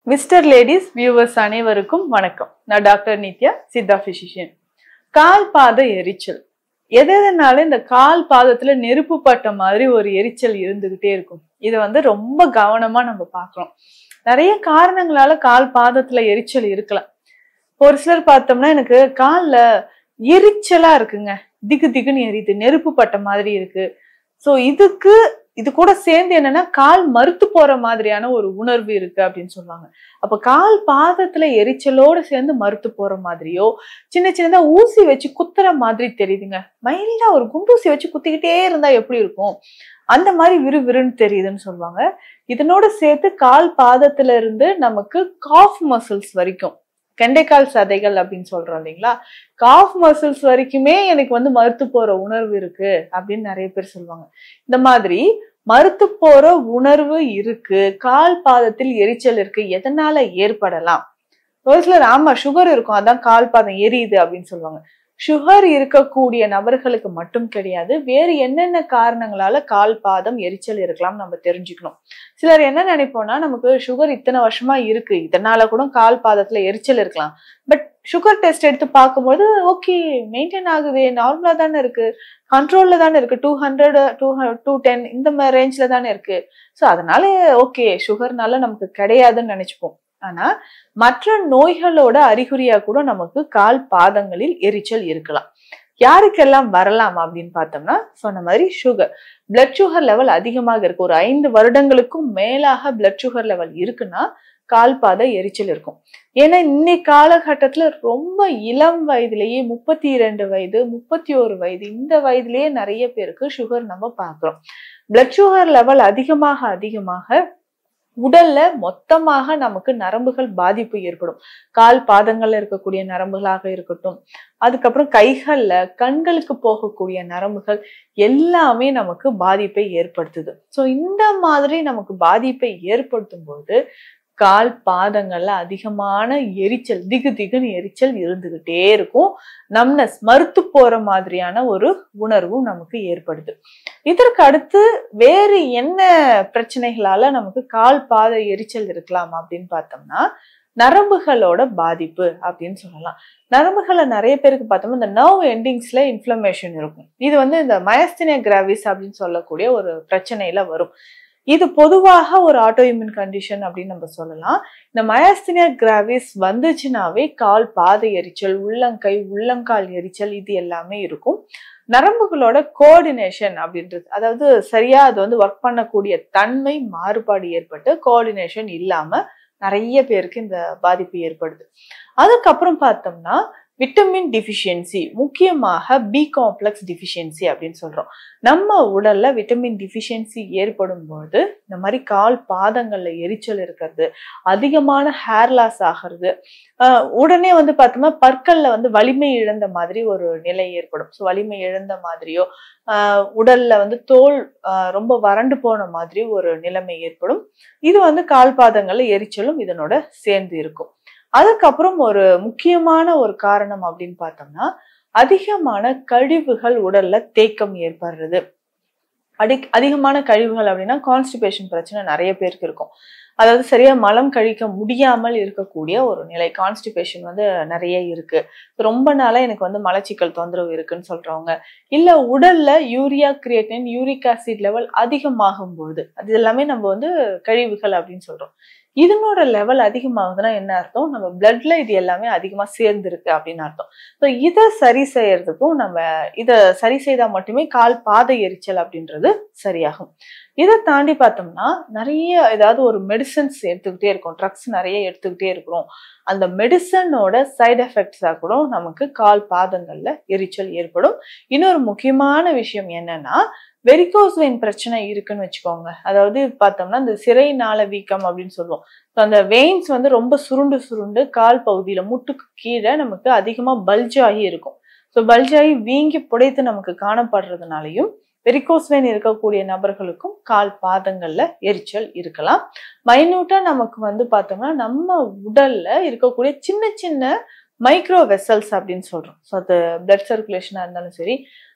Mister ladies viewers அனைவருக்கும் வணக்கம். நான் டாக்டர் நித்யா, சித்தா பிசிஷியன். கால் பாத எரிச்சல் எதனால இந்த கால் பாதத்துல நெருப்பு பட்ட மாதிரி ஒரு எரிச்சல் இருந்துகிட்டே இருக்கும். இதை ரொம்ப கவனமா நம்ம பார்க்கணும். நிறைய காரணங்களால கால் பாதத்துல எரிச்சல் இருக்கலாம். ஒரு சிலர் பார்த்தோம்னா எனக்கு கால்ல எரிச்சலா இருக்குங்க, திகு திகுன்னு எரியுது, நெருப்பு பட்ட மாதிரி இருக்கு. சோ இது கூட சேர்ந்து என்னன்னா கால் மறுத்து போற மாதிரியான ஒரு உணர்வு இருக்கு அப்படின்னு சொல்லுவாங்க. அப்ப கால் பாதத்துல எரிச்சலோட சேர்ந்து மறுத்து போற மாதிரியோ, சின்ன சின்னதா ஊசி வச்சு குத்துற மாதிரி தெரியுதுங்க. மைல்டா ஒரு குண்டூசி வச்சு குத்திக்கிட்டே இருந்தா எப்படி இருக்கும், அந்த மாதிரி விறுவிறுன்னு தெரியுதுன்னு சொல்லுவாங்க. இதனோட சேர்த்து கால் பாதத்துல இருந்து நமக்கு காஃப் மசில்ஸ் வரைக்கும், கெண்டைக்கால் சதைகள் அப்படின்னு சொல்றோம் இல்லைங்களா, காஃப் மசில்ஸ் வரைக்குமே எனக்கு மறுத்து போற உணர்வு இருக்கு அப்படின்னு நிறைய பேர் சொல்லுவாங்க. இந்த மாதிரி மறுத்து போற உணர்வு இருக்கு, கால் பாதத்தில் எரிச்சல் இருக்கு, எதனால ஏற்படலாம்? ஒரு சிலர் ஆமா சுகர் இருக்கும் அதான் கால் பாதம் எரியுது அப்படின்னு சொல்லுவாங்க. சுகர் இருக்கக்கூடிய நபர்களுக்கு மட்டும் கிடையாது, வேறு என்னென்ன காரணங்களால கால் பாதம் எரிச்சல் இருக்கலாம் நம்ம தெரிஞ்சுக்கணும். சிலர் என்ன நினைப்போம்னா, நமக்கு சுகர் இத்தனை வருஷமா இருக்கு, இதனால கூட கால் பாதத்துல எரிச்சல் இருக்கலாம். பட் சுகர் டெஸ்ட் எடுத்து பார்க்கும்போது ஓகே மெயின்டைன் ஆகுது, நார்மலா தானே இருக்கு, கண்ட்ரோல்ல தானே இருக்கு, 200 210 இந்த மாதிரி ரேஞ்ச்ல தானே இருக்கு. ஸோ அதனால ஓகே சுகர்னால நமக்கு கிடையாதுன்னு நினைச்சுப்போம். ஆனா மற்ற நோய்களோட அறிகுறியா கூட நமக்கு கால் பாதங்களில் எரிச்சல் இருக்கலாம். யாருக்கெல்லாம் வரலாம் அப்படின்னு பார்த்தோம்னா, சொன்ன மாதிரி சுகர், பிளட் சுகர் லெவல் அதிகமாக இருக்கு, ஒரு 5 வருடங்களுக்கும் மேலாக பிளட் சுகர் லெவல் இருக்குன்னா கால் பாத எரிச்சல் இருக்கும். ஏன்னா இன்னைக்கு காலகட்டத்துல ரொம்ப இளம் வயதிலேயே 32 வயது 31 வயது இந்த வயதிலேயே நிறைய பேருக்கு சுகர் நம்ம பார்க்கிறோம். பிளட் சுகர் லெவல் அதிகமாக உடல்ல மொத்தமாக நமக்கு நரம்புகள் பாதிப்பு ஏற்படும். கால் பாதங்கள்ல இருக்கக்கூடிய நரம்புகளாக இருக்கட்டும், அதுக்கப்புறம் கைகள்ல கண்களுக்கு போகக்கூடிய நரம்புகள் எல்லாமே நமக்கு பாதிப்பை ஏற்படுத்துது. சோ இந்த மாதிரி நமக்கு பாதிப்பை ஏற்படுத்தும் போது கால் பாதங்கள்ல அதிகமான எரிச்சல், திகு திகுன்னு எரிச்சல் இருந்துகிட்டே இருக்கும். நம்னஸ், மறுத்து போற மாதிரியான ஒரு உணர்வும் நமக்கு ஏற்படுது. இதற்கு அடுத்து வேறு என்ன பிரச்சனைகளால நமக்கு கால் பாத எரிச்சல் இருக்கலாம் அப்படின்னு பார்த்தோம்னா, நரம்புகளோட பாதிப்பு அப்படின்னு சொல்லலாம். நரம்புகளை நிறைய பேருக்கு பார்த்தோம்னா இந்த நர்வ் எண்டிங்ஸ்ல இன்ஃப்ளமேஷன் இருக்கும். இது இந்த மயஸ்தீனியா கிராவிஸ் அப்படின்னு சொல்லக்கூடிய ஒரு பிரச்சனையில வரும். இது பொதுவாக ஒரு ஆட்டோஇம்யூன் கண்டிஷன் அப்படின்னு நம்ம சொல்லலாம். இந்த மயஸ்தீனியா கிராவிஸ் வந்துச்சுனாவே கால் பாத எரிச்சல், உள்ளங்கை உள்ளங்கால் எரிச்சல் இது எல்லாமே இருக்கும். நரம்புகளோட கோஆர்டினேஷன் அப்படின்றது, அதாவது சரியா அது ஒர்க் பண்ணக்கூடிய தன்மை மாறுபாடு ஏற்பட்டு கோஆர்டினேஷன் இல்லாம நிறைய பேருக்கு இந்த பாதிப்பு ஏற்படுது. அதுக்கப்புறம் பார்த்தோம்னா விட்டமின் டிஃபிஷியன்சி, முக்கியமாக பி காம்ப்ளெக்ஸ் டிஃபிஷியன்சி அப்படின்னு சொல்றோம். நம்ம உடல்ல விட்டமின் டிஃபிஷியன்சி ஏற்படும் போது இந்த மாதிரி கால் பாதங்கள்ல எரிச்சல் இருக்கிறது, அதிகமான ஹேர் லாஸ் ஆகிறது, உடனே பார்த்தோம்னா பற்கள்ல வலிமை இழந்த மாதிரி ஒரு நிலை ஏற்படும். ஸோ வலிமை இழந்த மாதிரியோ, உடல்ல தோல் ரொம்ப வறண்டு போன மாதிரி ஒரு நிலைமை ஏற்படும். இது கால் பாதங்கள்ல எரிச்சலும் இதனோட சேர்ந்து இருக்கும். அதுக்கப்புறம் ஒரு முக்கியமான ஒரு காரணம் அப்படின்னு பார்த்தோம்னா, அதிகமான கழிவுகள் உடல்ல தேக்கம் ஏற்படுறது. அதிகமான கழிவுகள் அப்படின்னா கான்ஸ்டிபேஷன் பிரச்சனை நிறைய பேருக்கு இருக்கும். அதாவது சரியா மலம் கழிக்க முடியாமல் இருக்கக்கூடிய ஒரு நிலை, கான்ஸ்டிபேஷன் நிறைய இருக்கு. ரொம்ப நாளா எனக்கு மலச்சிக்கல் தொந்தரவு இருக்குன்னு சொல்றவங்க, இல்ல உடல்ல urea creatine uric acid level அதிகமாகும் பொழுது, அது எல்லாமே நம்ம கழிவுகள் அப்படின்னு சொல்றோம். இதனோட லெவல் அதிகமாகுதுன்னா என்ன அர்த்தம், நம்ம பிளட்ல இது எல்லாமே அதிகமா சேர்ந்துருக்கு அப்படின்னு அர்த்தம். ஸோ இதை சரி செய்யறதுக்கும் இதை சரி செய்தா மட்டுமே கால் பாத எரிச்சல் அப்படின்றது சரியாகும். இதை தாண்டி பார்த்தோம்னா நிறைய ஏதாவது ஒரு மெடிசன்ஸ் எடுத்துக்கிட்டே இருக்கும், ட்ரக்ஸ் நிறைய எடுத்துக்கிட்டே இருக்கிறோம், அந்த மெடிசனோட சைடு எஃபெக்ட்ஸா கூட நமக்கு கால் பாதங்கள்ல எரிச்சல் ஏற்படும். இன்னொரு முக்கியமான விஷயம் என்னன்னா, வெரிகோஸ் வெயின் பிரச்சனை இருக்குன்னு வச்சுக்கோங்க. அதாவது பார்த்தோம்னா இந்த சிரை நாள வீக்கம் அப்படின்னு சொல்லுவோம். அந்த வெயின்ஸ் ரொம்ப சுருண்டு கால் பகுதியில முட்டுக்கு கீழே நமக்கு அதிகமா பல்ஜ் ஆகி இருக்கும். ஸோ பல்ஜ் ஆகி வீங்கி புடைத்து நமக்கு காணப்படுறதுனாலையும் வெரிகோஸ் வெயின் இருக்கக்கூடிய நபர்களுக்கும் கால் பாதங்கள்ல எரிச்சல் இருக்கலாம். மைன்யூட்டா நமக்கு பார்த்தோம்னா நம்ம உடல்ல இருக்கக்கூடிய சின்ன சின்ன மைக்ரோ வெசல்ஸ் அப்படின்னு சொல்றோம். ஸோ அது பிளட் சர்க்குலேஷனா இருந்தாலும் சரி,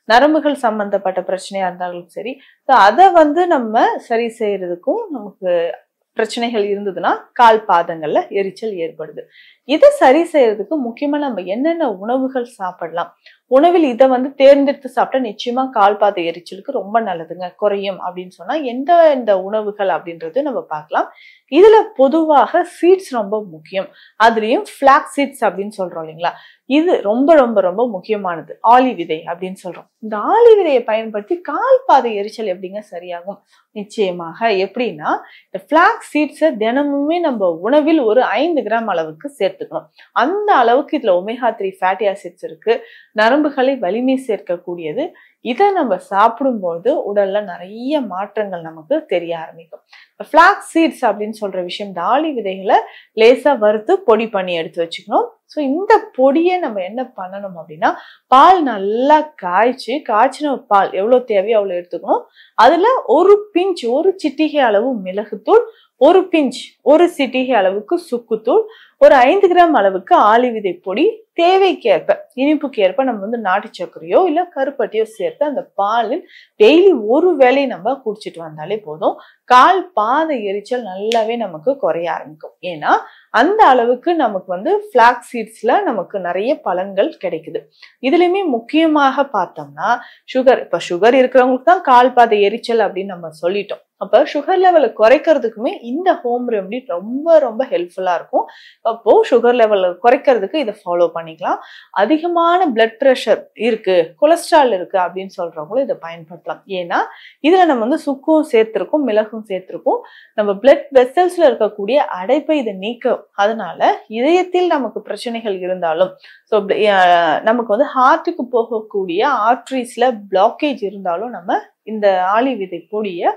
நரம்புகள் சம்பந்தப்பட்ட பிரச்சனையா இருந்தாலும் சரி, அதை நம்ம சரி செய்யறதுக்கும் நமக்கு பிரச்சனைகள் இருந்ததுன்னா கால் பாதங்கள்ல எரிச்சல் ஏற்படுது. இதை சரி செய்யறதுக்கு முக்கியமா நம்ம என்னென்ன உணவுகள் சாப்பிடலாம், உணவில் இதை தேர்ந்தெடுத்து சாப்பிட்டா நிச்சயமா கால் பாத எரிச்சலுக்கு ரொம்ப நல்லதுங்க, குறையும் அப்படின்னு சொன்னா எந்த உணவுகள் அப்படின்றது நம்ம பார்க்கலாம். இதுல பொதுவாக சீட்ஸ் ரொம்ப முக்கியம். அதுலயும் பிளாக் சீட்ஸ் அப்படின்னு சொல்றோம் இல்லைங்களா, இது ரொம்ப ரொம்ப ரொம்ப முக்கியமானது. ஆளி விதை அப்படின்னு சொல்றோம். இந்த ஆளி விதையை பயன்படுத்தி கால் பாத எரிச்சல் எப்படிங்க சரியாகும்? நிச்சயமாக எப்படின்னா, இந்த பிளாக் சீட்ஸை தினமுமே நம்ம உணவில் ஒரு 5 கிராம் அளவுக்கு சேர்த்துக்கணும். அந்த அளவுக்கு இதுல ஒமேகா 3 ஃபேட்டி ஆசிட்ஸ் இருக்கு, நரம்புகளை வலிமை சேர்க்கக்கூடியது. இதை நம்ம சாப்பிடும்போது உடல்ல நிறைய மாற்றங்கள் நமக்கு தெரிய ஆரம்பிக்கும். பிளாக் சீட்ஸ் அப்படின்னு சொல்ற விஷயம், இந்த ஆளி விதைகளை லேசா வறுத்து பொடி பண்ணி எடுத்து வச்சுக்கணும். ஸோ இந்த பொடியை நம்ம என்ன பண்ணணும் அப்படின்னா, பால் நல்லா காய்ச்சின பால் எவ்வளவு தேவையோ அவ்வளவு எடுத்துக்கணும். அதுல ஒரு சிட்டிகை அளவு மிளகுத்தூள், ஒரு சிட்டிகை அளவுக்கு சுக்குத்தூள், ஒரு 5 கிராம் அளவுக்கு ஆளி விதை பொடி, தேவைக்கேற்ப இனிப்புக்கு ஏற்ப நம்ம நாட்டு சர்க்கரையோ இல்ல கருப்பட்டியோ சேர்த்து அந்த பாலில் டெய்லி ஒரு வேளை நம்ம குடிச்சிட்டு வந்தாலே போதும். கால் பாத எரிச்சல் நல்லாவே நமக்கு குறைய ஆரம்பிக்கும். ஏன்னா அந்த அளவுக்கு நமக்கு பிளாக் சீட்ஸ்ல நமக்கு நிறைய பலன்கள் கிடைக்குது. இதுலயுமே முக்கியமாக பார்த்தோம்னா சுகர் இருக்கிறவங்களுக்கு தான் கால் பாத எரிச்சல் அப்படின்னு நம்ம சொல்லிட்டோம். அப்ப சுகர் லெவலை குறைக்கிறதுக்குமே இந்த ஹோம் ரெமெடி ரொம்ப ரொம்ப ஹெல்ப்ஃபுல்லா இருக்கும். அப்போ சுகர் லெவலை குறைக்கிறதுக்கு இதை ஃபாலோ பண்ணிக்கலாம். அதிகமான பிளட் பிரஷர் இருக்கு, கொலஸ்ட்ரால் இருக்கு அப்படின்னு சொல்றவங்களும் இதை பயன்படுத்தலாம். ஏன்னா இதுல நம்ம சுக்கும் சேர்த்திருக்கோம், மிளகும் சேர்த்திருக்கோம். நம்ம பிளட் வெசல்ஸ்ல இருக்கக்கூடிய அடைப்பை இதை நீக்கும். அதனால இதயத்தில் நமக்கு பிரச்சனைகள் இருந்தாலும், நமக்கு ஹார்ட்டுக்கு போகக்கூடிய ஆர்டரிஸ்ல பிளாக்கேஜ் இருந்தாலும் நம்ம இந்த ஆளி விதை பொடிய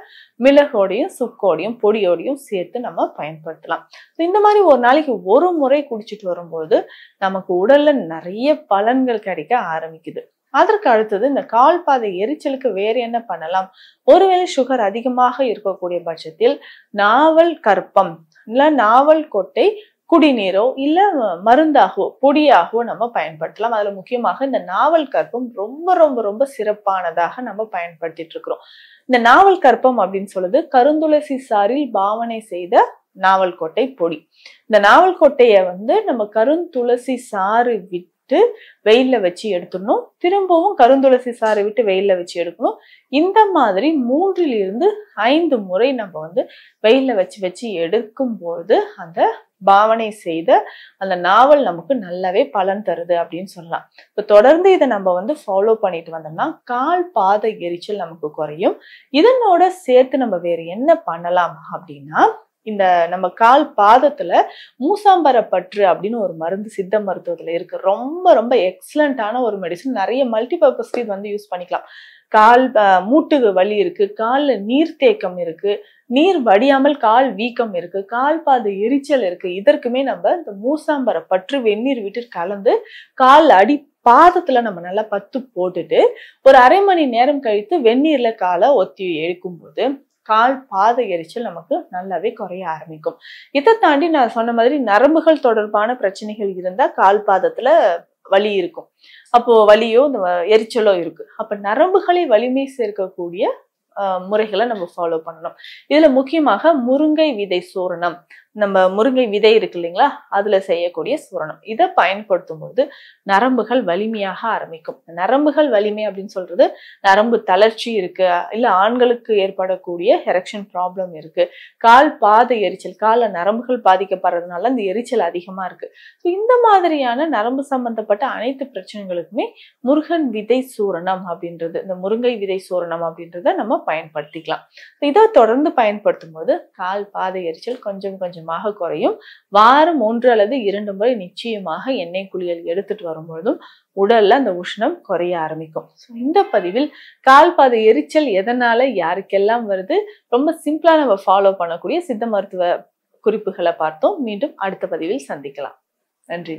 மிளகோடையும் சுக்கோடையும் பொடியோடையும் சேர்த்து நம்ம பயன்படுத்தலாம். இந்த மாதிரி ஒரு நாளைக்கு ஒரு முறை குடிச்சிட்டு வரும்போது நமக்கு உடல்ல நிறைய பலன்கள் கிடைக்க ஆரம்பிக்குது. அதற்கு அடுத்தது இந்த கால் பாதை எரிச்சலுக்கு வேற என்ன பண்ணலாம்? ஒருவேளை சுகர் அதிகமாக இருக்கக்கூடிய பட்சத்தில் நாவல் கற்பம் இல்ல நாவல் கொட்டை குடிநீரோ இல்ல மருந்தாகவோ பொடியாகவோ நம்ம பயன்படுத்தலாம். அதுல முக்கியமாக இந்த நாவல் கற்பம் ரொம்ப ரொம்ப ரொம்ப சிறப்பானதாக நம்ம பயன்படுத்திட்டு இருக்கிறோம். இந்த நாவல் கற்பம் அப்படின்னு சொல்லுது கருந்துளசி சாறில் பாவனை செய்த நாவல் கொட்டை பொடி. இந்த நாவல் கொட்டைய நம்ம கருந்துளசி சாறு விட்டு வெயில்ல வச்சு எடுத்துடணும். திரும்பவும் கருந்துளசி சாறை விட்டு வெயில்ல வச்சு எடுக்கணும். இந்த மாதிரி 3 to 5 முறை நம்ம வெயில்ல வச்சு எடுக்கும்போது அந்த பாவனை செய்த அந்த நாவல் நமக்கு நல்லாவே பலன் தருது அப்படின்னு சொல்லலாம். இப்ப தொடர்ந்து இதை நம்ம ஃபாலோ பண்ணிட்டு வந்தோம்னா கால் பாத எரிச்சல் நமக்கு குறையும். இதனோட சேர்த்து நம்ம வேற என்ன பண்ணலாம் அப்படின்னா, இந்த நம்ம கால் பாதத்துல மூசாம்பர பற்று அப்படின்னு ஒரு மருந்து சித்த மருத்துவத்துல இருக்கு. ரொம்ப ரொம்ப எக்ஸலண்டான ஒரு மெடிசன். நிறைய மல்டிபர்பஸ்க்கு இது யூஸ் பண்ணிக்கலாம். கால் மூட்டு வலி இருக்கு, கால்ல நீர்த்தேக்கம் இருக்கு, நீர் வடியாமல் கால் வீக்கம் இருக்கு, கால் பாத எரிச்சல் இருக்கு. இதற்குமே நம்ம இந்த மூசாம்பர பற்று வெந்நீர் விட்டு கலந்து கால் அடி பாதத்துல நம்ம நல்லா பத்து போட்டுட்டு ஒரு அரை மணி நேரம் கழித்து வெந்நீர்ல காலை ஒத்தி எடுக்கும்போது கால் பாத எரிச்சல் நமக்கு நல்லாவே குறைய ஆரம்பிக்கும். இதை தாண்டி நான் சொன்ன மாதிரி நரம்புகள் தொடர்பான பிரச்சனைகள் இருந்தா கால் பாதத்துல வலி இருக்கும். அப்போ வலியோ இந்த எரிச்சலோ இருக்கு. அப்ப நரம்புகளை வலிமை சேர்க்கக்கூடிய முறைகளை நம்ம ஃபாலோ பண்ணணும். இதுல முக்கியமாக முருங்கை விதை சூரணம், நம்ம முருங்கை விதை இருக்கு இல்லைங்களா, அதுல செய்யக்கூடிய சூரணம், இதை பயன்படுத்தும் போது நரம்புகள் வலிமையாக ஆரம்பிக்கும். நரம்புகள் வலிமை அப்படின்னு சொல்றது நரம்பு தளர்ச்சி இருக்கு, இல்ல ஆண்களுக்கு ஏற்படக்கூடிய எரெக்ஷன் ப்ராப்ளம் இருக்கு, கால் பாத எரிச்சல், கால நரம்புகள் பாதிக்கப்படுறதுனால இந்த எரிச்சல் அதிகமா இருக்கு. ஸோ இந்த மாதிரியான நரம்பு சம்பந்தப்பட்ட அனைத்து பிரச்சனைகளுக்குமே முருகன் விதை சூரணம் அப்படின்றது, இந்த முருங்கை விதை சூரணம் அப்படின்றத நம்ம பயன்படுத்திக்கலாம். இதை தொடர்ந்து பயன்படுத்தும் போது கால் பாத எரிச்சல் கொஞ்சம் கொஞ்சமாக குறையும். வாரம் 1 அல்லது 2 முறை நிச்சயமாக எண்ணெய் குளியல் எடுத்துட்டு வரும்பொழுதும் உடல்ல அந்த உஷ்ணம் குறைய ஆரம்பிக்கும். இந்த பதிவில் கால் பாத எரிச்சல் எதனால யாருக்கெல்லாம் வருது, ரொம்ப சிம்பிளா நம்ம ஃபாலோ பண்ணக்கூடிய சித்த மருத்துவ குறிப்புகளை பார்த்தோம். மீண்டும் அடுத்த பதிவில் சந்திக்கலாம். நன்றி.